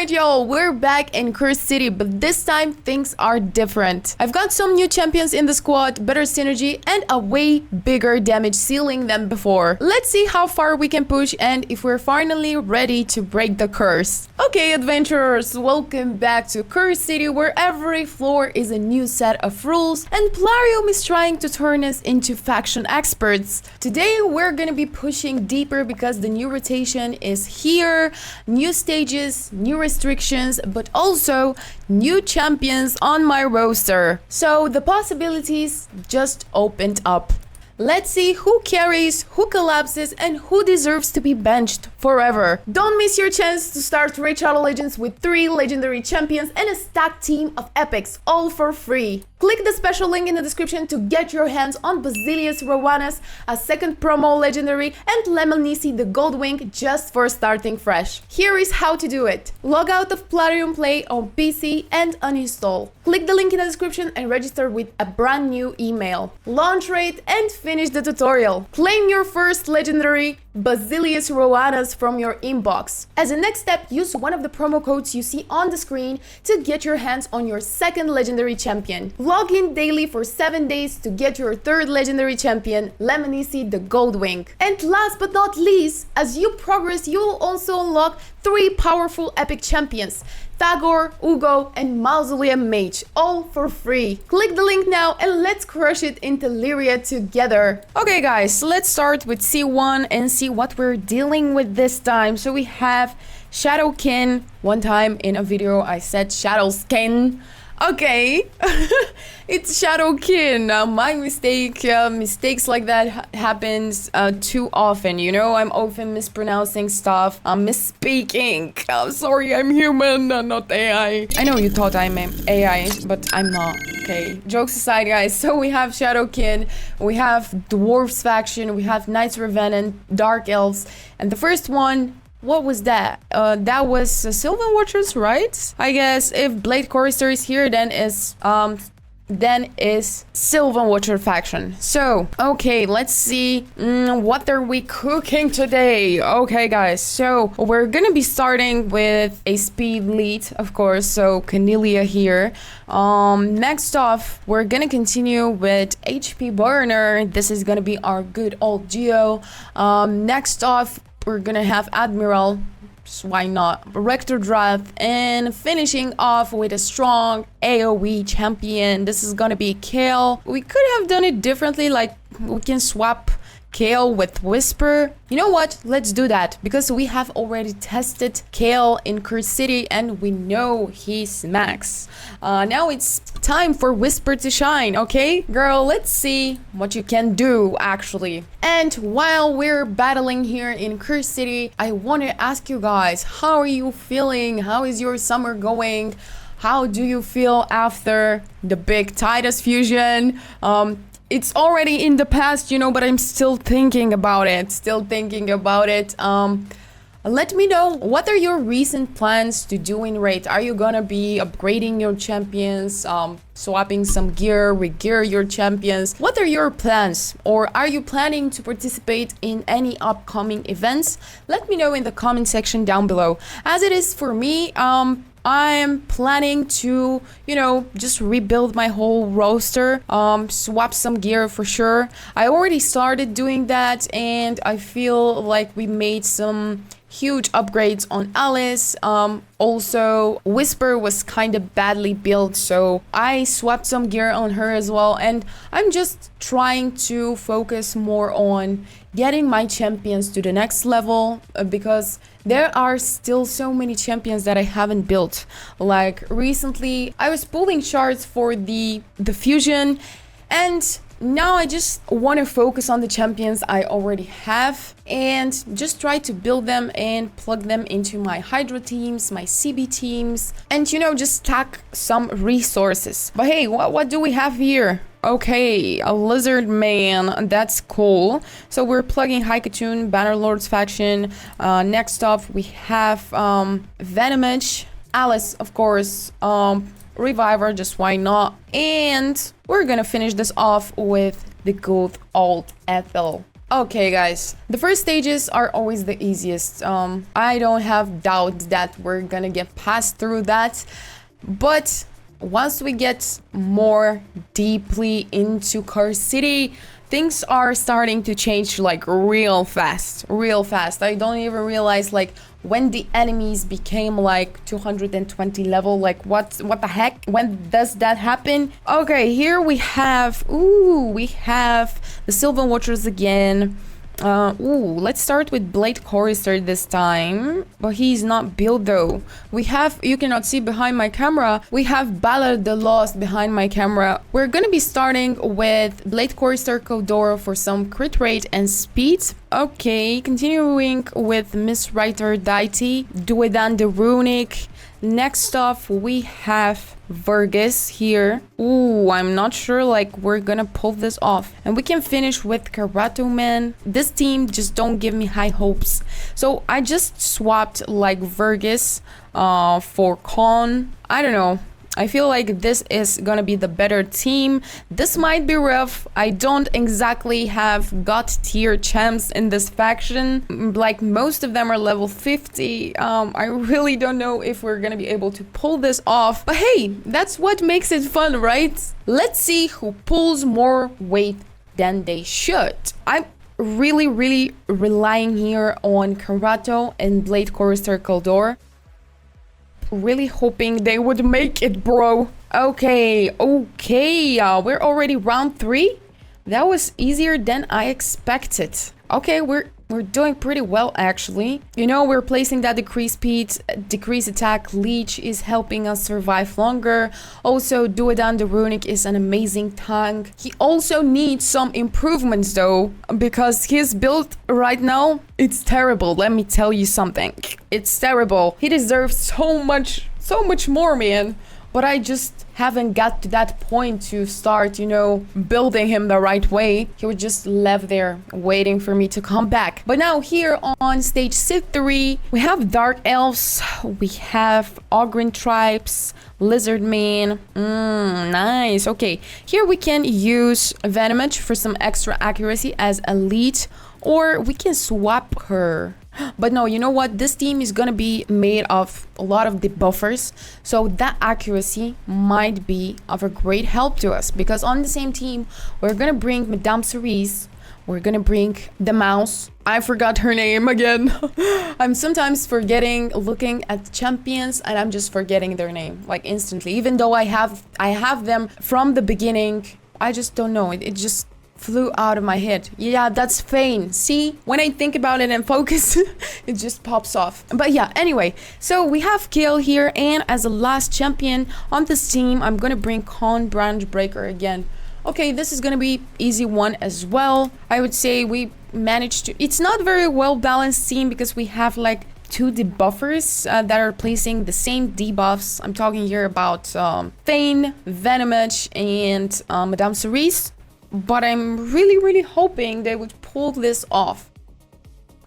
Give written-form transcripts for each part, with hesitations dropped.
Alright y'all, we're back in Curse City, but this time things are different. I've got some new champions in the squad, better synergy, and a way bigger damage ceiling than before. Let's see how far we can push and if we're finally ready to break the curse. Okay adventurers, welcome back to Curse City, where every floor is a new set of rules and Plarium is trying to turn us into faction experts. Today we're gonna be pushing deeper because the new rotation is here, new stages, new restrictions, but also new champions on my roster. So the possibilities just opened up. Let's see who carries, who collapses, and who deserves to be benched forever. Don't miss your chance to start Raid Shadow Legends with 3 legendary champions and a stacked team of epics, all for free. Click the special link in the description to get your hands on Basilius Rowanus, a second promo legendary, and Lemonisi the Goldwing just for starting fresh. Here is how to do it. Log out of Plarium Play on PC and uninstall. Click the link in the description and register with a brand new email. Launch raid and finish the tutorial. Claim your first legendary Basilius Rowanus from your inbox. As a next step, use one of the promo codes you see on the screen to get your hands on your second legendary champion. Log in daily for 7 days to get your third legendary champion, Lemonisi the Goldwing. And last but not least, as you progress, you will also unlock 3 powerful epic champions, Tagor, Ugo, and Mausoleum Mage, all for free. Click the link now and let's crush it in Lyria together. Okay guys, let's start with C1 and see what we're dealing with this time. So we have Shadowkin. One time in a video I said Shadowskin. Okay, it's Shadowkin. My mistake. Mistakes like that happens too often. You know, I'm often mispronouncing stuff. I'm misspeaking. I'm sorry, I'm human, not AI. I know you thought I'm AI, but I'm not. Okay, jokes aside, guys. So we have Shadowkin, we have Dwarves faction, we have Knights Revenant, Dark Elves, and the first one. What was that? That was Sylvan Watchers, right? I guess if Blade Chorister is here, then is Sylvan Watcher faction. So, okay, let's see what are we cooking today. Okay, guys, so we're gonna be starting with a speed lead, of course. So Cornelia here. Next off, we're gonna continue with HP Burner. This is gonna be our good old Geo. Next off, we're gonna have Admiral, so why not? Rector Drath, and finishing off with a strong AoE champion. This is gonna be Kale. We could have done it differently, like we can swap Kale with Whisper. You know what? Let's do that because we have already tested Kale in Curse City and we know he smacks. Now it's time for Whisper to shine, okay? Girl, let's see what you can do actually. And while we're battling here in Curse City, I want to ask you guys, how are you feeling? How is your summer going? How do you feel after the big Titus fusion? It's already in the past, you know, but I'm still thinking about it. Let me know, what are your recent plans to do in Raid? Are you gonna be upgrading your champions, swapping some gear, re-gear your champions? What are your plans? Or are you planning to participate in any upcoming events? Let me know in the comment section down below. As it is for me, I'm planning to, you know, just rebuild my whole roster, swap some gear for sure. I already started doing that and I feel like we made some huge upgrades on Alice. Also, Whisper was kind of badly built, so I swapped some gear on her as well. And I'm just trying to focus more on getting my champions to the next level because there are still so many champions that I haven't built. Like recently, I was pulling shards for the fusion, and now I just want to focus on the champions I already have and just try to build them and plug them into my Hydra teams, my CB teams, and you know, just stack some resources. But hey, what do we have here? Okay, a lizard man, that's cool. So we're plugging Haikatune, Bannerlord's faction. Next up we have Venomage, Alice, of course, Reviver, just why not? And we're gonna finish this off with the good old Ethel. Okay, guys, the first stages are always the easiest. I don't have doubt that we're gonna get past through that, but once we get more deeply into Curse City, things are starting to change like real fast, real fast. I don't even realize like when the enemies became like 220 level, like what the heck? When does that happen? Okay, here we have, we have the Sylvan Watchers again. Let's start with Blade Chorister this time, but he's not built though. We have, you cannot see behind my camera, we have Ballad the Lost behind my camera. We're gonna be starting with Blade Chorister Kodoro for some crit rate and speed. Okay, continuing with Miss Writer Deity, Duedan the Runic. Next off, we have Vergis here. I'm not sure like we're gonna pull this off. And we can finish with Karato Man. This team just don't give me high hopes. So I just swapped like Vergis for Con. I don't know. I feel like this is gonna be the better team. This might be rough. I don't exactly have god tier champs in this faction. Like most of them are level 50. I really don't know if we're gonna be able to pull this off. But hey, that's what makes it fun, right? Let's see who pulls more weight than they should. I'm really relying here on Karato and Blade Chorister Kaldor. Really hoping they would make it, bro. Okay, we're already round 3. That was easier than I expected. Okay, we're doing pretty well actually. You know, we're placing that decrease speed, decrease attack. Leech is helping us survive longer. Also, Duedan the Runic is an amazing tank. He also needs some improvements though, because his build right now, it's terrible. Let me tell you something. It's terrible. He deserves so much more, man. But I just haven't got to that point to start, you know, building him the right way. He was just left there waiting for me to come back. But now here on stage 3, we have Dark Elves, we have Ogren Tribes, Lizard Man. Nice. Okay, here we can use Venomage for some extra accuracy as a lead, or we can swap her. But no, you know what? This team is gonna be made of a lot of debuffers, so that accuracy might be of a great help to us, because on the same team, we're gonna bring Madame Cerise, we're gonna bring the mouse. I forgot her name again. I'm sometimes forgetting, looking at the champions, and I'm just forgetting their name, like instantly. Even though I have them from the beginning, I just don't know. It just flew out of my head. Yeah, that's Fane. See, when I think about it and focus, it just pops off. But yeah, anyway, so we have Kale here, and as a last champion on this team, I'm gonna bring Con Branch Breaker again. Okay, this is gonna be easy one as well. I would say we managed to, it's not very well balanced team because we have like 2 debuffers that are placing the same debuffs. I'm talking here about Fane, Venomage, and Madame Cerise. But I'm really hoping they would pull this off.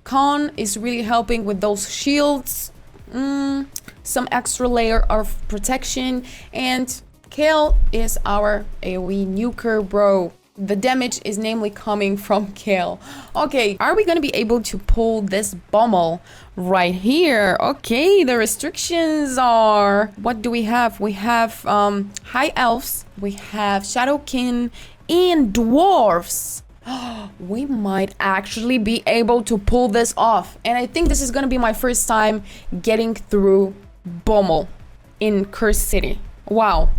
Khan is really helping with those shields, some extra layer of protection, and Kale is our AoE nuker, bro. The damage is namely coming from Kale. Okay, are we gonna be able to pull this Bommel right here? Okay, the restrictions are, what do we have? We have High Elves, we have Shadowkin, and Dwarves. We might actually be able to pull this off, and I think this is gonna be my first time getting through Bommel in Curse City. Wow,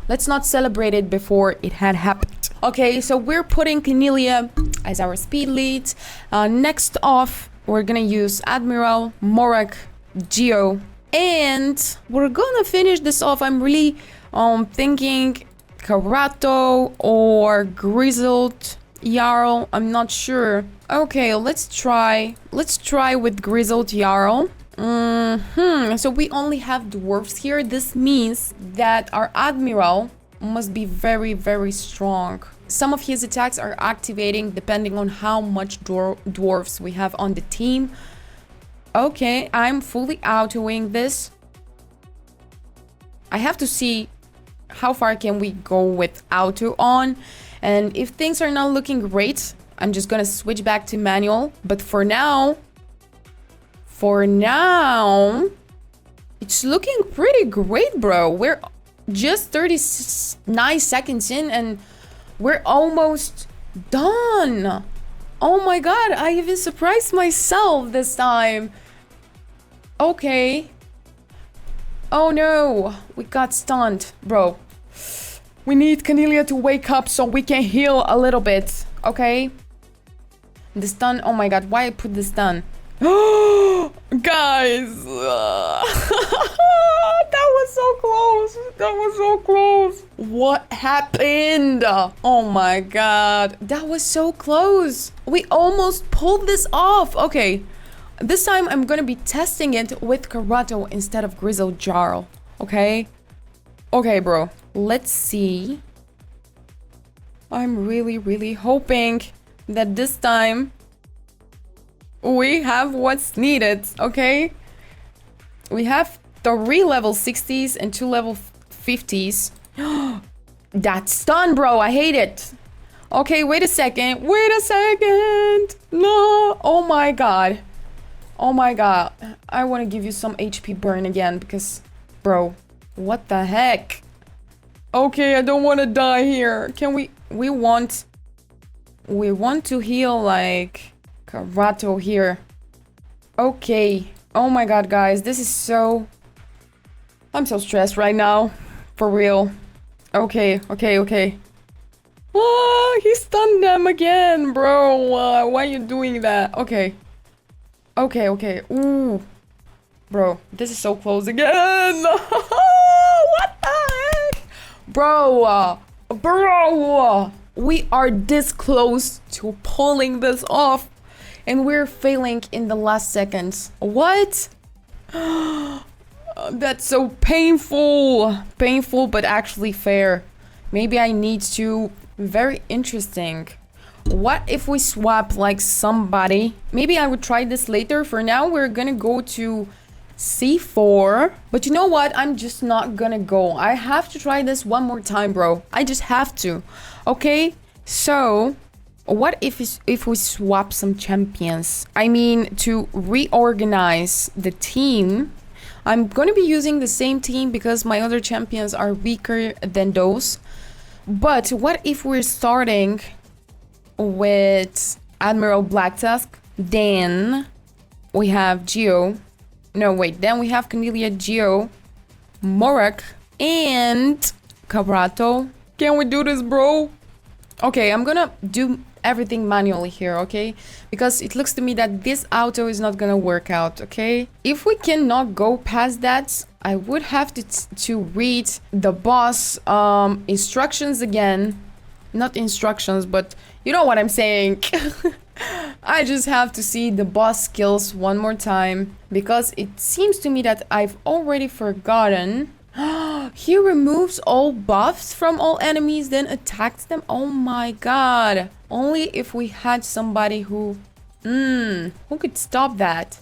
let's not celebrate it before it had happened. Okay, so we're putting Cornelia as our speed lead. Next off, we're gonna use Admiral, Morak, Geo, and we're gonna finish this off. I'm really thinking Karato or Grizzled Jarl. I'm not sure. Okay, let's try with Grizzled Jarl. So we only have dwarves here. This means that our Admiral must be very strong. Some of his attacks are activating depending on how much dwarves we have on the team. Okay, I'm fully autoing this. I have to see how far can we go with auto on, and if things are not looking great, I'm just gonna switch back to manual. But for now, it's looking pretty great, bro. We're just 39 seconds in and we're almost done. Oh my god, I even surprised myself this time. Okay. Oh no, we got stunned, bro. We need Cornelia to wake up so we can heal a little bit, okay? The stun, oh my god, why I put the stun? Guys, that was so close. That was so close. What happened? Oh my god, that was so close. We almost pulled this off. Okay, this time I'm gonna be testing it with Karato instead of Grizzled Jarl. Okay? Okay, bro. Let's see. I'm really hoping that this time we have what's needed, okay? We have 3 level 60s and 2 level 50s. That stun, bro. I hate it. Okay, wait a second. Wait a second. No. Oh my god. Oh my god. I want to give you some HP burn again because, bro, what the heck? Okay, I don't want to die here. Can we want to heal like Karato here. Okay. Oh my god, guys, this is so... I'm so stressed right now. For real. Okay. Ah, he stunned them again, bro. Why are you doing that? Okay. Ooh. Bro, this is so close again. What the heck? Bro. We are this close to pulling this off. And we're failing in the last seconds. What? That's so painful. Painful, but actually fair. Maybe I need to... Very interesting. What if we swap like somebody? Maybe I would try this later. For now, we're gonna go to C4. But you know what? I'm just not gonna go. I have to try this one more time, bro. I just have to. Okay? So... what if we swap some champions? I mean, to reorganize the team, I'm gonna be using the same team because my other champions are weaker than those. But what if we're starting with Admiral Black Tusk, then we have Geo. No, wait, then we have Cornelia, Geo, Morak, and Karato. Can we do this, bro? Okay, I'm gonna do everything manually here, okay? Because it looks to me that this auto is not gonna work out, okay? If we cannot go past that, I would have to read the boss instructions again. Not instructions, but you know what I'm saying. I just have to see the boss skills one more time because it seems to me that I've already forgotten. He removes all buffs from all enemies, then attacks them. Oh my god. Only if we had somebody who could stop that.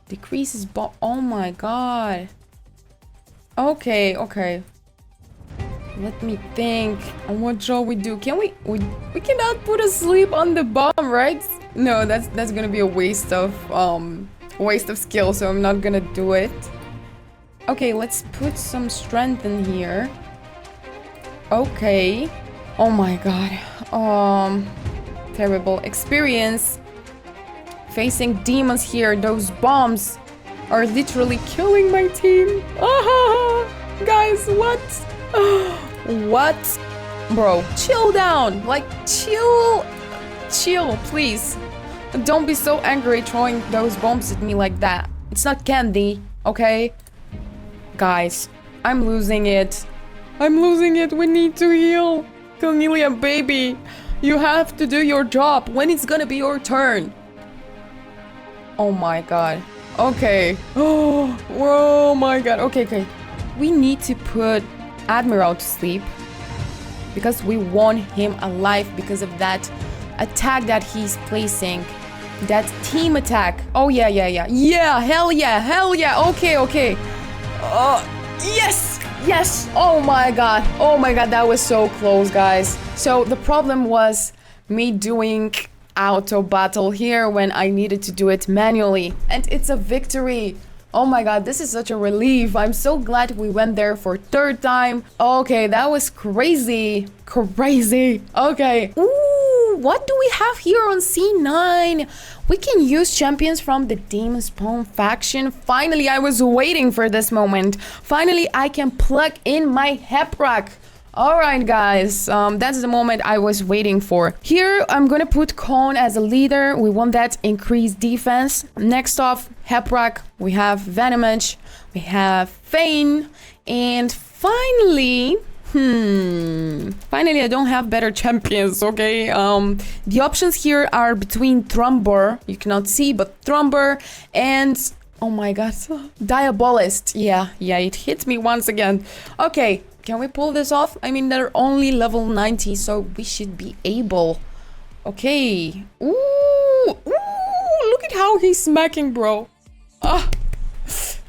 Decreases buff. Oh my god. Okay. Let me think. And what shall we do? Can we cannot put a sleep on the bomb, right? No, that's gonna be a waste of skill, so I'm not gonna do it. Okay, let's put some strength in here. Okay. Oh my god. Terrible experience. Facing demons here. Those bombs are literally killing my team. Guys, what? What? Bro, chill down. Like, chill, please. Don't be so angry throwing those bombs at me like that. It's not candy, okay? Guys, I'm losing it. We need to heal. Cornelia, baby, you have to do your job. When it's gonna be your turn? Oh my god. Okay. Oh my god. Okay. We need to put Admiral to sleep because we want him alive because of that attack that he's placing. That team attack. Oh yeah. Yeah, hell yeah. Okay. Yes. Oh my god, that was so close, guys. So the problem was me doing auto battle here when I needed to do it manually. And it's a victory. Oh my god, this is such a relief. I'm so glad we went there for third time. Okay, that was crazy. Crazy. Okay. Ooh, what do we have here on C9? We can use champions from the Demon Spawn faction. Finally, I was waiting for this moment. Finally, I can plug in my Heprak. Alright guys, that's the moment I was waiting for. Here, I'm gonna put Khon as a leader. We want that increased defense. Next off, Heprak, we have Venomage, we have Fane, and finally, finally I don't have better champions, okay? The options here are between Thrumbur, you cannot see, but Thrumbur, and oh my god, Diabolist. Yeah, it hit me once again. Okay. Can we pull this off? I mean, they're only level 90, so we should be able. Okay. Ooh, look at how he's smacking, bro. Ah,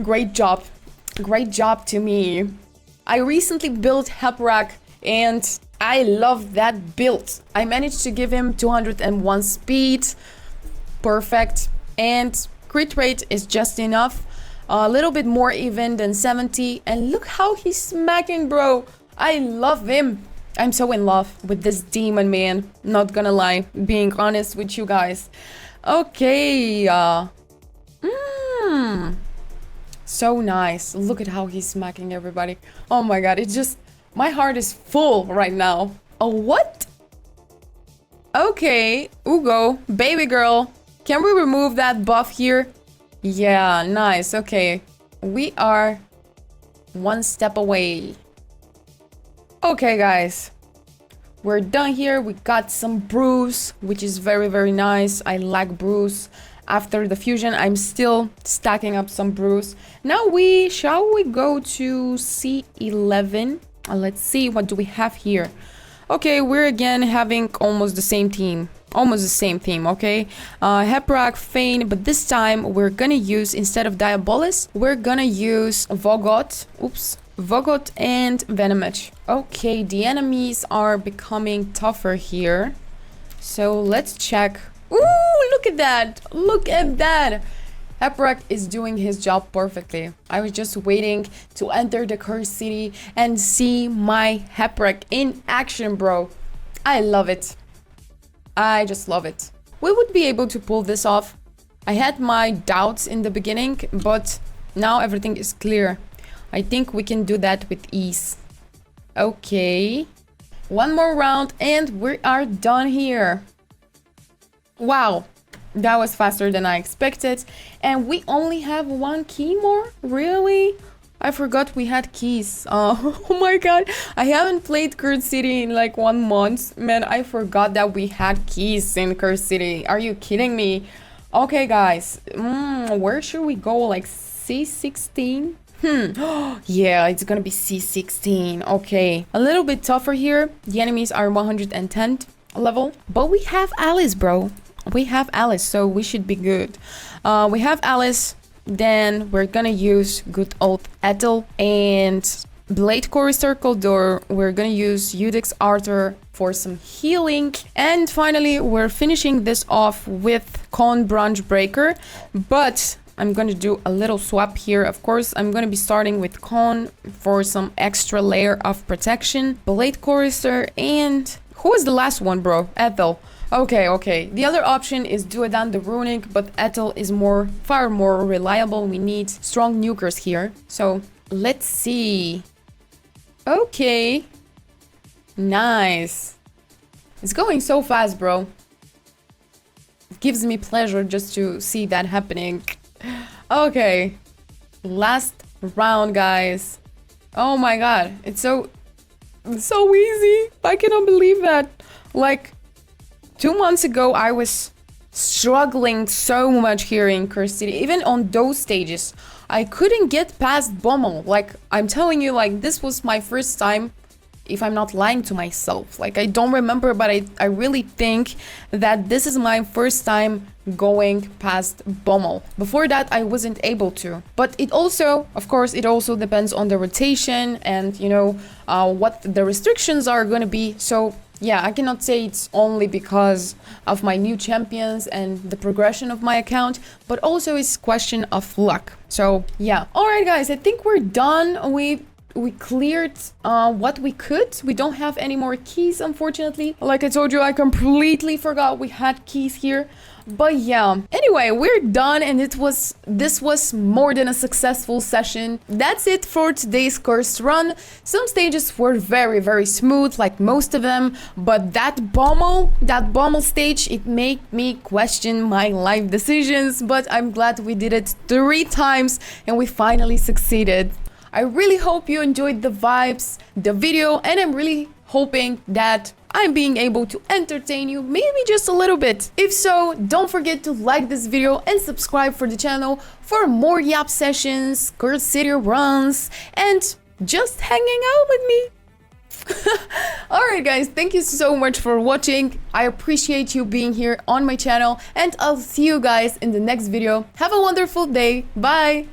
great job. Great job to me. I recently built Heprak, and I love that build. I managed to give him 201 speed. Perfect. And crit rate is just enough. A little bit more even than 70, and look how he's smacking, bro. I love him. I'm so in love with this demon, man. Not gonna lie, being honest with you guys. Okay. So nice. Look at how he's smacking everybody. Oh my god, it's just, my heart is full right now. Oh, what? Okay, Ugo, baby girl. Can we remove that buff here? Yeah, nice. Okay, we are one step away. Okay, guys, we're done here. We got some brews, which is very, very nice. I like brews. After the fusion, I'm still stacking up some brews. Now shall we go to C11? Let's see, what do we have here? Okay, we're again having almost the same team. Almost the same theme, okay? Heprak, Fane, but this time we're gonna use, instead of Diabolist, we're gonna use Vogot. Oops. Vogot and Venomage. Okay, the enemies are becoming tougher here. So let's check. Ooh, look at that! Look at that! Heprak is doing his job perfectly. I was just waiting to enter the Cursed City and see my Heprak in action, bro. I love it. I just love it. We would be able to pull this off. I had my doubts in the beginning, but now everything is clear. I think we can do that with ease. Okay. One more round and we are done here. Wow. That was faster than I expected. And we only have one key more? Really? I forgot we had keys. Oh my god. I haven't played Cursed City in like 1 month. Man, I forgot that we had keys in Cursed City. Are you kidding me? Okay, guys. Where should we go? Like C16? Yeah, it's gonna be C16. Okay. A little bit tougher here. The enemies are 110 level. But we have Alice, bro. We have Alice, so we should be good. We have Alice. Then we're gonna use good old Ethel and Blade Chorister Coldor. We're gonna use Eudex Arthur for some healing. And finally, we're finishing this off with Khon Branch Breaker. But I'm gonna do a little swap here. Of course, I'm gonna be starting with Khon for some extra layer of protection. Blade Chorister and... who was the last one, bro? Ethel. Okay. The other option is Duodan the Runic, but Ethel is far more reliable. We need strong nukers here. So, let's see. Okay. Nice. It's going so fast, bro. It gives me pleasure just to see that happening. Okay. Last round, guys. Oh my god. It's so easy. I cannot believe that. Like... 2 months ago, I was struggling so much here in Cursed City. Even on those stages, I couldn't get past Bommel. Like, I'm telling you, like, this was my first time, if I'm not lying to myself. Like, I don't remember, but I really think that this is my first time going past Bommel. Before that, I wasn't able to. But it also, of course, it also depends on the rotation and, you know, what the restrictions are gonna be. So... yeah, I cannot say it's only because of my new champions and the progression of my account, but also it's question of luck. So yeah. All right, guys, I think we're done. We cleared what we could. We don't have any more keys, unfortunately. Like I told you, I completely forgot we had keys here. But yeah, anyway, we're done, and this was more than a successful session. That's it for today's cursed run. Some stages were very smooth, like most of them, but that Bommel stage, it made me question my life decisions, but I'm glad we did it 3 times and we finally succeeded. I really hope you enjoyed the vibes, the video, and I'm really hoping that I'm being able to entertain you, maybe just a little bit. If so, don't forget to like this video and subscribe for the channel for more YAP sessions, Cursed City runs, and just hanging out with me. Alright guys, thank you so much for watching. I appreciate you being here on my channel, and I'll see you guys in the next video. Have a wonderful day. Bye!